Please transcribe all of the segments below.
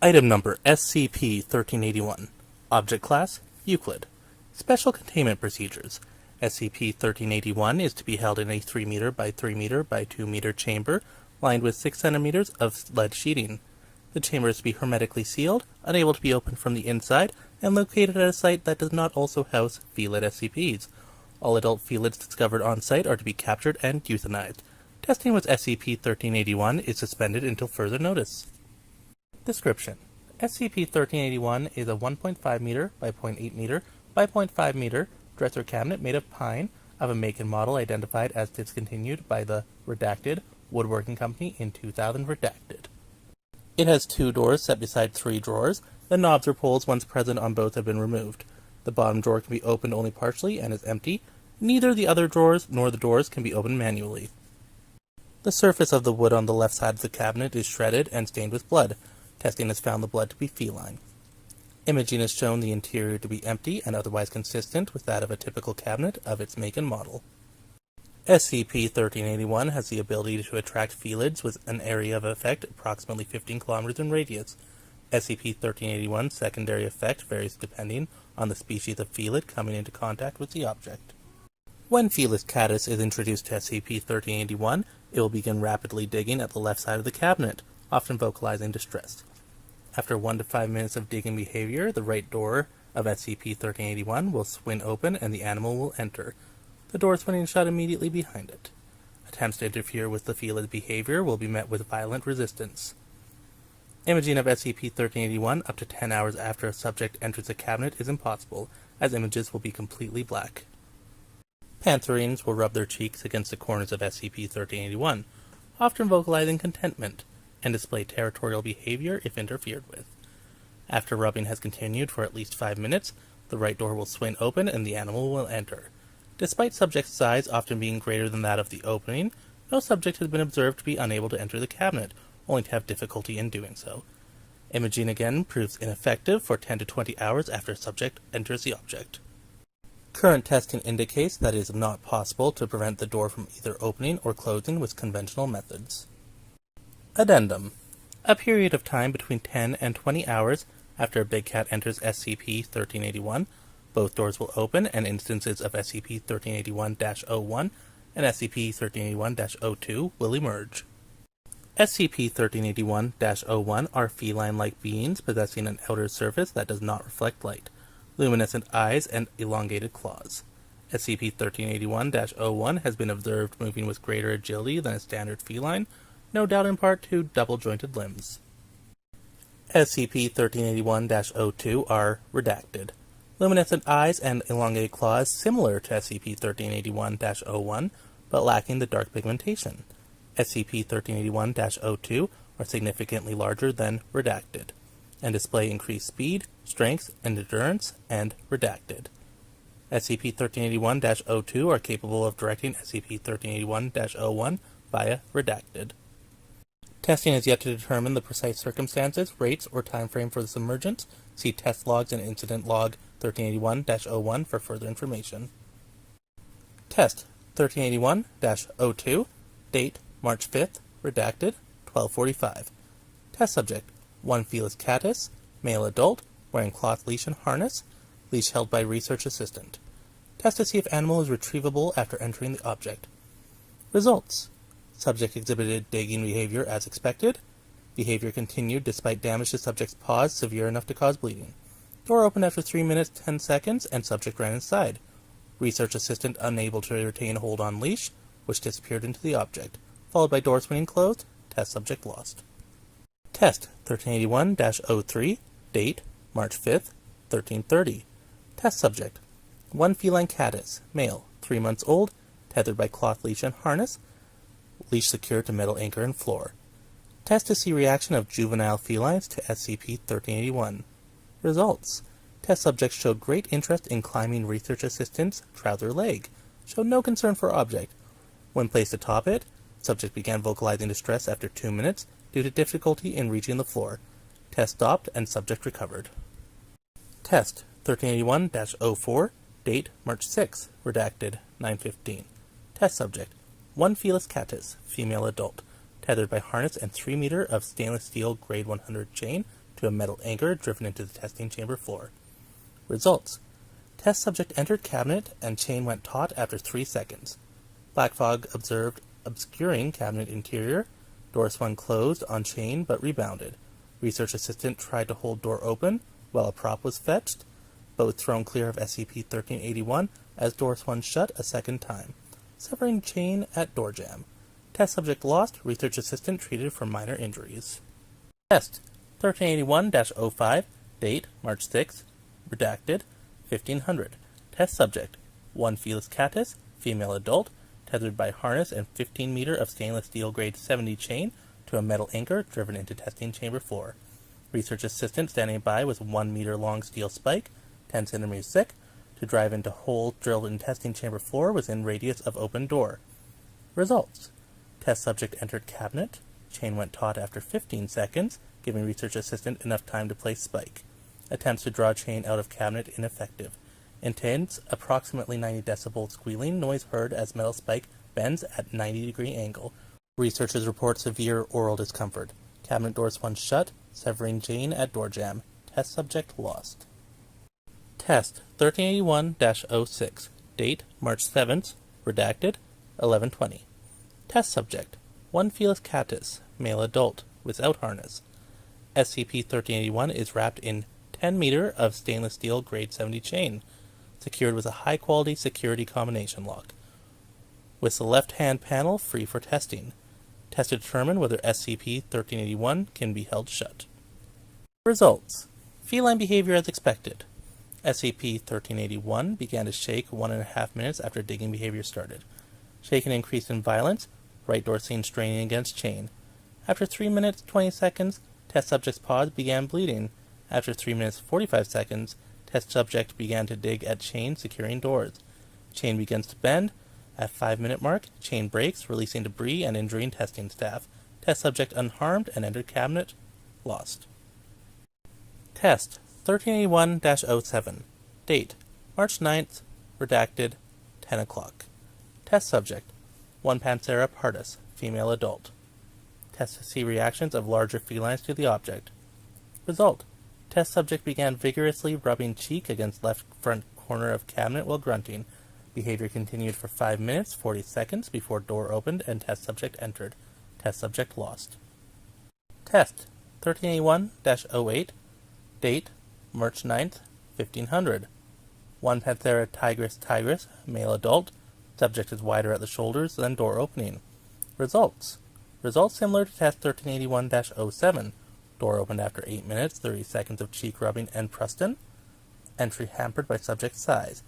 Item number SCP-1381. Object Class Euclid. Special Containment Procedures. SCP-1381 is to be held in a 3 meter by 3 meter by 2 meter chamber lined with 6 centimeters of lead sheeting. The chamber is to be hermetically sealed, unable to be opened from the inside, and located at a site that does not also house feline SCPs. All adult felids discovered on site are to be captured and euthanized. Testing with SCP-1381 is suspended until further notice. Description: SCP-1381 is a 1.5 meter by 0.8 meter by 0.5 meter dresser cabinet made of pine of a make and model identified as discontinued by the Redacted Woodworking Company in 2000 Redacted. It has 2 doors set beside 3 drawers. The knobs or pulls once present on both have been removed. The bottom drawer can be opened only partially and is empty. Neither the other drawers nor the doors can be opened manually. The surface of the wood on the left side of the cabinet is shredded and stained with blood. Testing has found the blood to be feline. Imaging has shown the interior to be empty and otherwise consistent with that of a typical cabinet of its make and model. SCP-1381 has the ability to attract felids with an area of effect approximately 15 kilometers in radius. SCP-1381's secondary effect varies depending on the species of felid coming into contact with the object. When Felis catus is introduced to SCP-1381, it will begin rapidly digging at the left side of the cabinet, often vocalizing distress. After 1 to 5 minutes of digging behavior, the right door of SCP-1381 will swing open and the animal will enter, the door swinging shut immediately behind it. Attempts to interfere with the felid's behavior will be met with violent resistance. Imaging of SCP-1381 up to 10 hours after a subject enters the cabinet is impossible, as images will be completely black. Pantherines will rub their cheeks against the corners of SCP-1381, often vocalizing contentment, and display territorial behavior if interfered with. After rubbing has continued for at least 5 minutes, the right door will swing open and the animal will enter. Despite subject's size often being greater than that of the opening, no subject has been observed to be unable to enter the cabinet, only to have difficulty in doing so. Imaging again proves ineffective for 10 to 20 hours after a subject enters the object. Current testing indicates that it is not possible to prevent the door from either opening or closing with conventional methods. Addendum: a period of time between 10 and 20 hours after a big cat enters SCP-1381, both doors will open and instances of SCP-1381-01 and SCP-1381-02 will emerge. SCP-1381-01 are feline-like beings possessing an outer surface that does not reflect light, luminescent eyes, and elongated claws. SCP-1381-01 has been observed moving with greater agility than a standard feline, no doubt in part to double-jointed limbs. SCP-1381-02 are redacted. Luminescent eyes and elongated claws similar to SCP-1381-01, but lacking the dark pigmentation. SCP-1381-02 are significantly larger than redacted, and display increased speed, strength, and endurance, and redacted. SCP-1381-02 are capable of directing SCP-1381-01 via redacted. Testing has yet to determine the precise circumstances, rates, or time frame for this emergence. See test logs and incident log 1381-01 for further information. Test 1381-02, date March 5th, redacted, 12:45. Test subject: 1 Felis catus, male adult, wearing cloth leash and harness, leash held by research assistant. Test to see if animal is retrievable after entering the object. Results: subject exhibited digging behavior as expected. Behavior continued despite damage to subject's paws severe enough to cause bleeding. Door opened after 3 minutes 10 seconds and subject ran inside. Research assistant unable to retain hold on leash, which disappeared into the object, followed by door swinging closed. Test subject lost. Test 1381-03, date March 5th, 1330. Test subject: 1 feline catus, male, 3 months old, tethered by cloth leash and harness, leash secured to metal anchor and floor. Test to see reaction of juvenile felines to SCP-1381. Results: test subject showed great interest in climbing research assistant's trouser leg, showed no concern for object. When placed atop it, subject began vocalizing distress after 2 minutes due to difficulty in reaching the floor. Test stopped and subject recovered. Test 1381-04, date March 6, redacted, 9:15. Test subject: 1 Felis catus, female adult, tethered by harness and 3 meter of stainless steel grade 100 chain to a metal anchor driven into the testing chamber floor. Results: test subject entered cabinet and chain went taut after 3 seconds. Black fog observed obscuring cabinet interior. Door swung closed on chain but rebounded. Research assistant tried to hold door open while a prop was fetched, but was thrown clear of SCP-1381 as door swung shut a second time, severing chain at door jam. Test subject lost. Research assistant treated for minor injuries. Test 1381-05, date March 6, redacted, 1500. Test subject: 1 Felis catus, female adult, tethered by harness and 15 meter of stainless steel grade 70 chain to a metal anchor driven into testing chamber floor. Research assistant standing by with 1 meter long steel spike, 10 centimeters thick, to drive into hole drilled in testing chamber floor within radius of open door. Results: test subject entered cabinet, chain went taut after 15 seconds, giving research assistant enough time to place spike. Attempts to draw chain out of cabinet ineffective. Intense, approximately 90 decibel squealing noise heard as metal spike bends at 90-degree angle. Researchers report severe oral discomfort. Cabinet door swung shut, severing chain at door jam. Test subject lost. Test 1381-06, date March 7th, redacted, 11:20. Test subject: 1 Felis catus, male adult, without harness. SCP-1381 is wrapped in 10 meter of stainless steel grade 70 chain, secured with a high-quality security combination lock, with the left-hand panel free for testing. Test to determine whether SCP-1381 can be held shut. Results: feline behavior as expected. SCP-1381 began to shake 1.5 minutes after digging behavior started. Shaken increased in violence, right door seen straining against chain. After 3 minutes 20 seconds, test subject's paws began bleeding. After 3 minutes 45 seconds, test subject began to dig at chain securing doors. Chain begins to bend. At 5-minute mark, chain breaks, releasing debris and injuring testing staff. Test subject unharmed and entered cabinet. Lost. Test 1381-07. Date March 9th, redacted, 10 o'clock. Test subject: 1 Panthera pardus, female adult. Test to see reactions of larger felines to the object. Result: test subject began vigorously rubbing cheek against left front corner of cabinet while grunting. Behavior continued for 5 minutes 40 seconds before door opened and test subject entered. Test subject lost. Test 1381-08. Date March 9th, 1500. 1 Panthera tigris, male adult. Subject is wider at the shoulders than door opening. Results: results similar to test 1381-07. Door opened after 8 minutes, 30 seconds of cheek rubbing and Pruston. Entry hampered by subject size.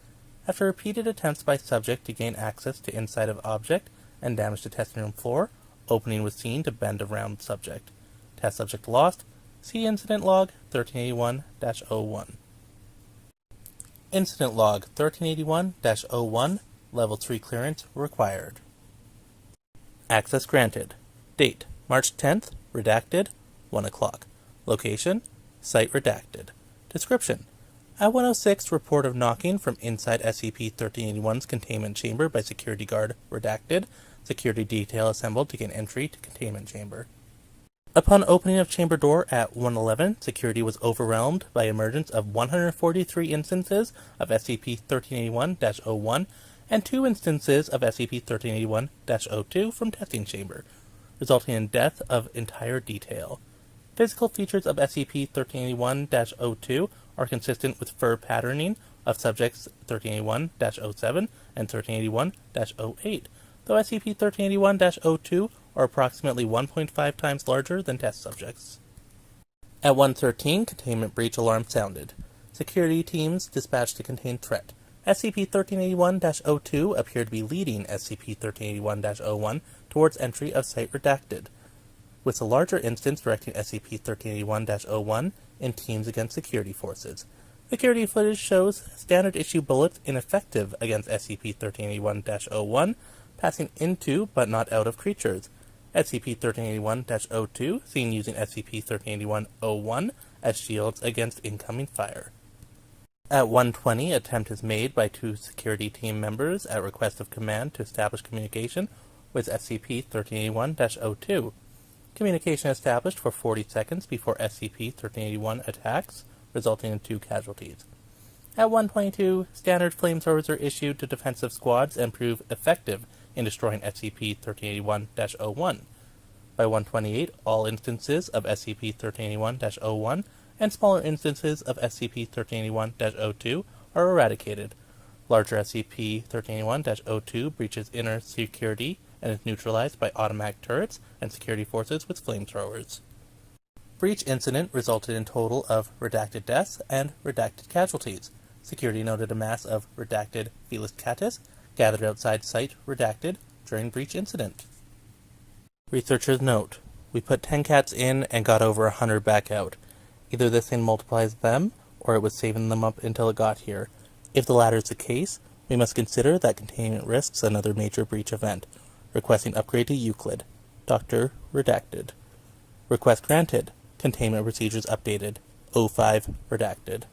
After repeated attempts by subject to gain access to inside of object and damage to testing room floor, opening was seen to bend around subject. Test subject lost. See Incident Log 1381-01. Incident Log 1381-01, Level 3 clearance required. Access granted. Date March 10th, redacted, 1 o'clock. Location: site redacted. Description: at 106, report of knocking from inside SCP-1381's containment chamber by security guard, redacted. Security detail assembled to gain entry to containment chamber. Upon opening of chamber door at 111, security was overwhelmed by emergence of 143 instances of SCP-1381-01 and 2 instances of SCP-1381-02 from testing chamber, resulting in death of entire detail. Physical features of SCP-1381-02 are consistent with fur patterning of subjects 1381-07 and 1381-08, though SCP-1381-02 are approximately 1.5 times larger than test subjects. At 113, containment breach alarm sounded. Security teams dispatched to contain threat. SCP-1381-02 appeared to be leading SCP-1381-01 towards entry of site redacted, with the larger instance directing SCP-1381-01 in teams against security forces. Security footage shows standard issue bullets ineffective against SCP-1381-01, passing into but not out of creatures. SCP-1381-02 seen using SCP-1381-01 as shields against incoming fire. At 120, attempt is made by 2 security team members at request of command to establish communication with SCP-1381-02. Communication established for 40 seconds before SCP-1381 attacks, resulting in 2 casualties. At 122, standard flamethrowers are issued to defensive squads and prove effective in destroying SCP-1381-01. By 128, all instances of SCP-1381-01 and smaller instances of SCP-1381-02 are eradicated. Larger SCP-1381-02 breaches inner security and is neutralized by automatic turrets and security forces with flamethrowers. Breach incident resulted in total of redacted deaths and redacted casualties. Security noted a mass of redacted Felis catus gathered outside site redacted during breach incident. Researchers note, we put 10 cats in and got over 100 back out. Either this thing multiplies them, or it was saving them up until it got here. If the latter is the case, we must consider that containment risks another major breach event. Requesting upgrade to Euclid. Dr. Redacted. Request granted. Containment procedures updated. O5 Redacted.